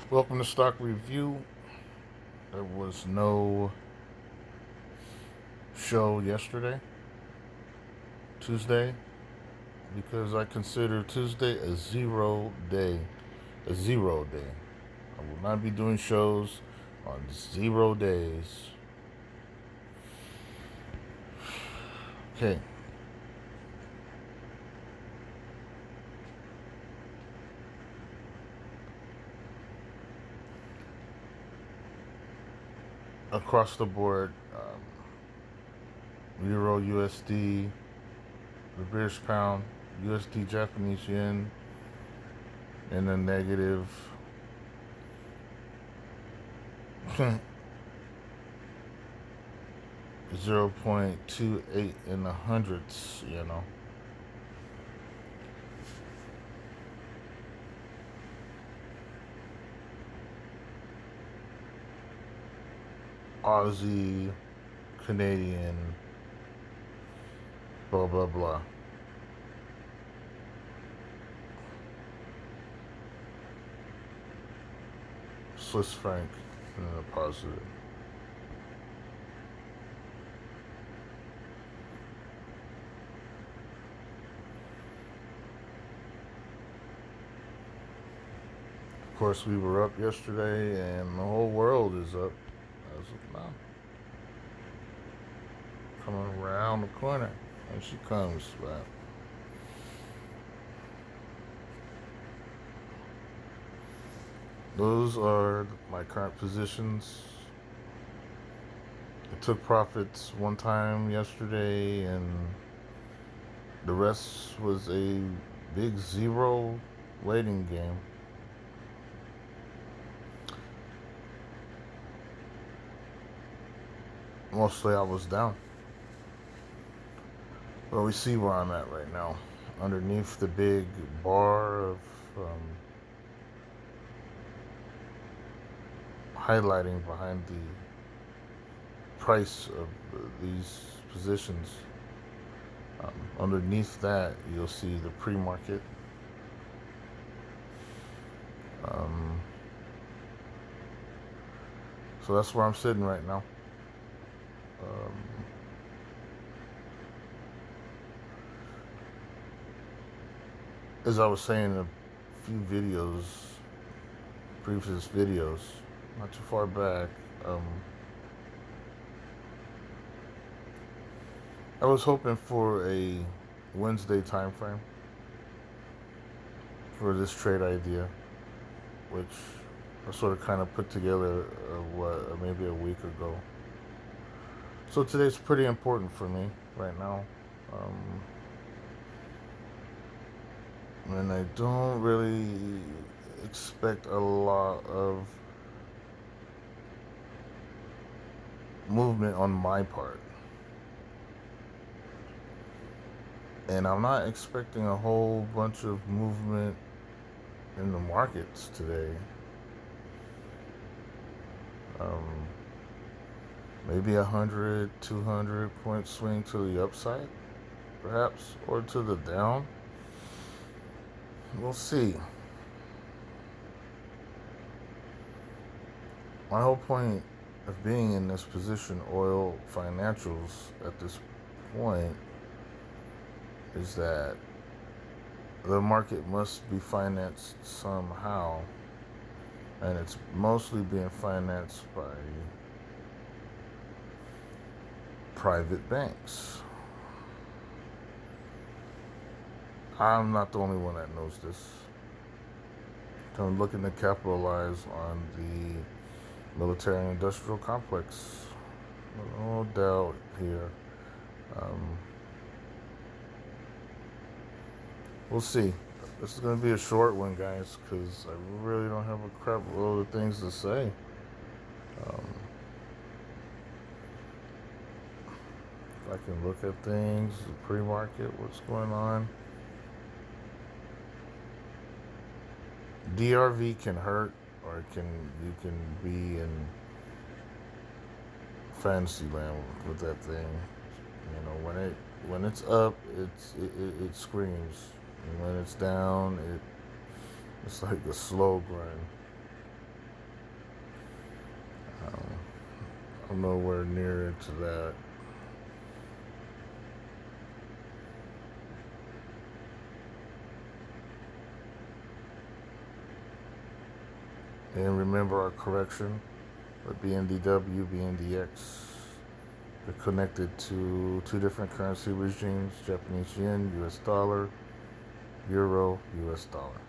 Welcome to Stock Review. There was no show yesterday, Tuesday, because I consider Tuesday a zero day. A zero day. I will not be doing shows on 0 days. Okay. Across the board, Euro USD, the British Pound, USD Japanese Yen in the negative. 0.28 in the hundreds. Aussie, Canadian, blah blah blah. Swiss franc in the positive. Of course, we were up yesterday, and the whole world is up as of now. Coming around the corner, and she comes back. Those are my current positions. I took profits one time yesterday, and the rest was a big zero waiting game. Mostly I was down. Well, we see where I'm at right now. Underneath the big bar of highlighting behind the price of these positions. Underneath that, you'll see the pre-market. Um, so that's where I'm sitting right now. Um, as I was saying in a few videos, previous videos, not too far back, I was hoping for a Wednesday time frame for this trade idea, which I sort of kind of put together maybe a week ago. So today's pretty important for me right now. And I don't really expect a lot of movement on my part. And I'm not expecting a whole bunch of movement in the markets today. Um, Maybe 100, 200 point swing to the upside, perhaps, or to the down. We'll see. My whole point of being in this position, oil financials, at this point, is that the market must be financed somehow, and it's mostly being financed by private banks. I'm not the only one that knows this. I'm looking to capitalize on the military industrial complex. No doubt here. We'll see. This is going to be a short one, guys, because I really don't have a crap load of things to say. Um, if I can look at things, the pre-market, what's going on. DRV can hurt, or you can be in fantasy land with that thing. When it's up, it screams, and when it's down, it's like a slow grind. nowhere near into that. And remember our correction with BNDW, BNDX. They're connected to two different currency regimes: Japanese yen, US dollar, euro, US dollar.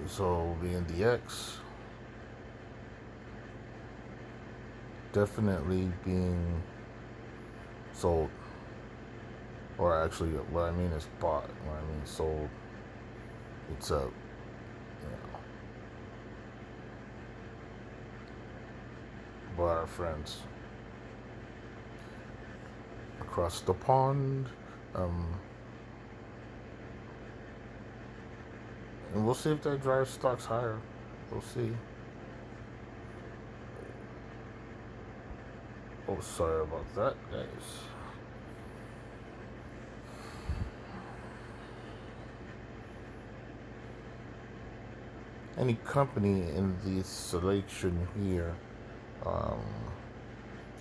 So BNDX definitely being sold, or actually, what I mean is bought. When I mean sold, it's up. You know, by our friends across the pond. Um, and we'll see if that drives stocks higher. We'll see. Oh, sorry about that, guys. Any company in the selection here um,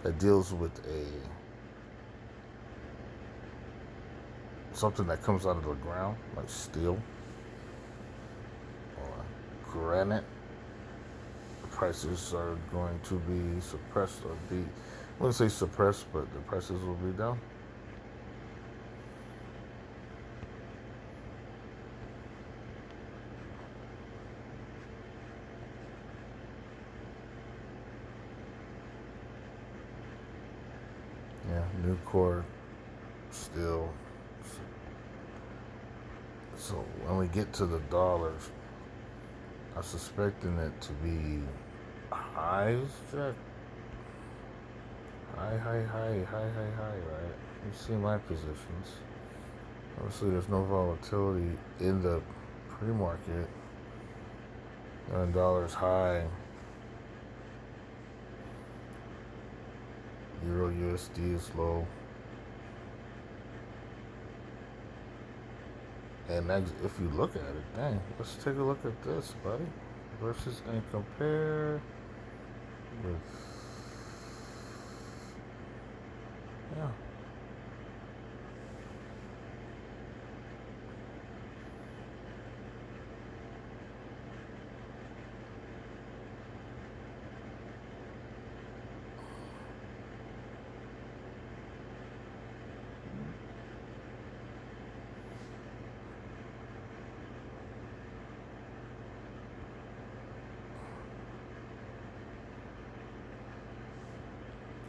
that deals with a something that comes out of the ground, like steel or granite, the prices are going to be suppressed, or be, I wouldn't say suppressed, but the prices will be down. Yeah, Nucor, steel. So when we get to the dollars, I'm suspecting it to be highs, Jack. High, right? You see my positions. Obviously, there's no volatility in the pre-market. $9 high. Euro USD is low. And if you look at it, dang, let's take a look at this, buddy. Versus and compare with, yeah.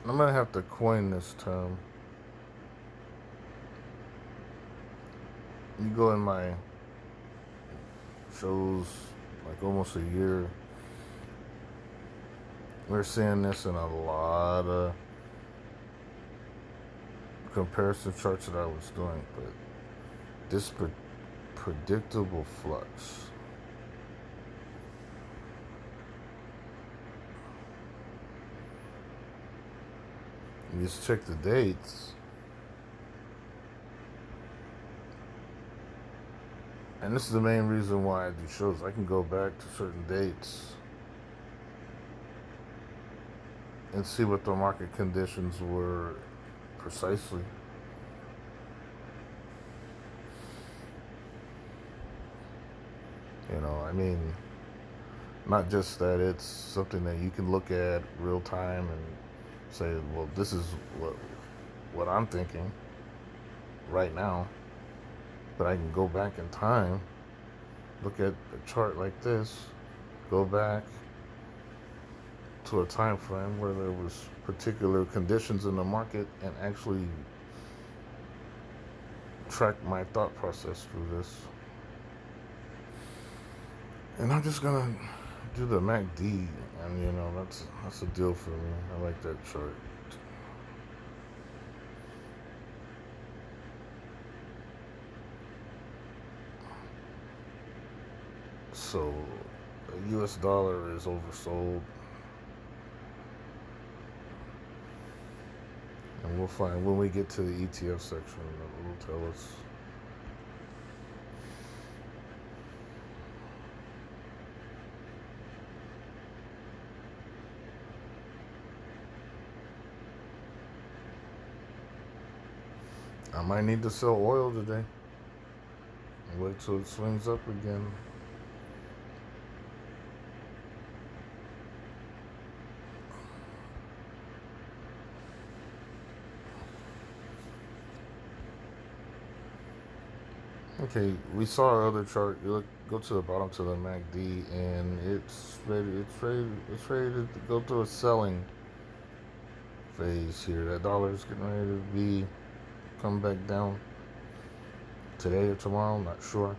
I'm gonna have to coin this term. You go in my shows like almost a year. We're seeing this in a lot of comparison charts that I was doing, but this predictable flux. You just check the dates, and this is the main reason why I do shows. I can go back to certain dates and see what the market conditions were precisely. I mean, not just that it's something that you can look at real time and say, well, this is what I'm thinking right now, but I can go back in time, look at a chart like this, go back to a time frame where there was particular conditions in the market, and actually track my thought process through this. And I'm just gonna do the MACD, and that's a deal for me. I like that chart. So, the US dollar is oversold. We'll find when we get to the ETF section. It will tell us. I might need to sell oil today. Wait till it swings up again. Okay, we saw our other chart. You look, go to the bottom to the MACD, and it's ready to go through a selling phase here. That dollar is getting ready to be come back down today or tomorrow. I'm not sure,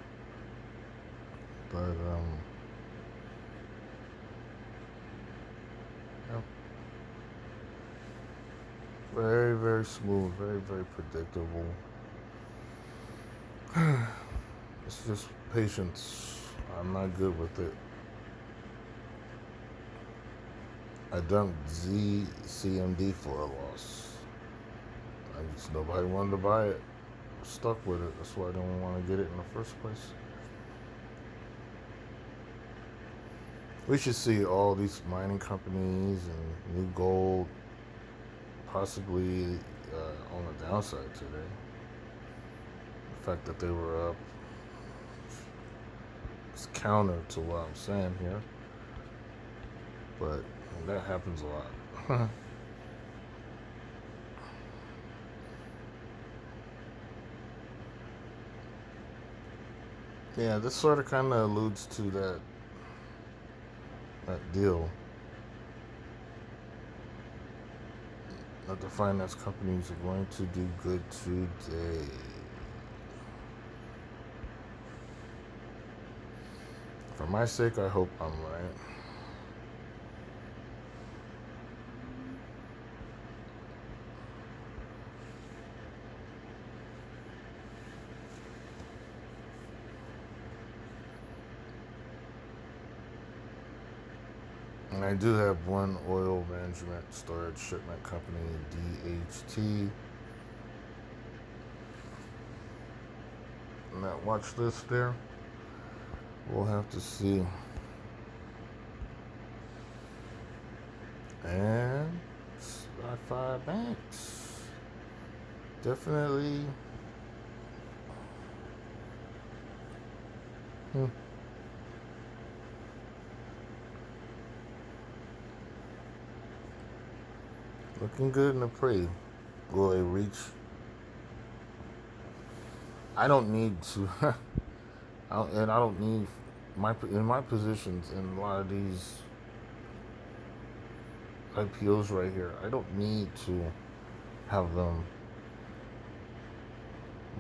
but yeah, very very smooth, very very predictable. It's just patience. I'm not good with it. I dumped ZCMD for a loss. Nobody wanted to buy it. Stuck with it. That's why I don't want to get it in the first place. We should see all these mining companies and new gold possibly on the downside today. The fact that they were up is counter to what I'm saying here, but that happens a lot. Yeah, this sort of kind of alludes to that deal that the finance companies are going to do good today. For my sake, I hope I'm right. And I do have one oil management storage shipment company, DHT, on that watch list there. We'll have to see. And Sci-Fi Banks. Definitely. Looking good in the pre. Will it reach? I don't need to. And I don't need in my positions in a lot of these IPOs right here. I don't need to have them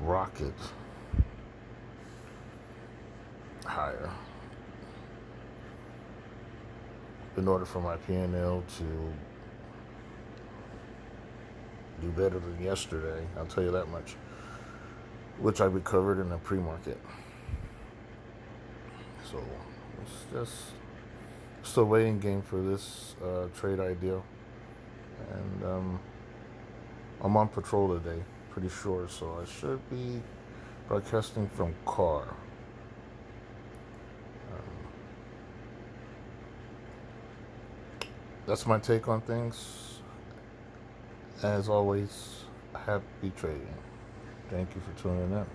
rocket higher in order for my P&L to do better than yesterday. I'll tell you that much. Which I recovered in the pre-market. So it's just a waiting game for this trade idea. And I'm on patrol today, pretty sure. So I should be broadcasting from car. That's my take on things. As always, happy trading. Thank you for tuning in.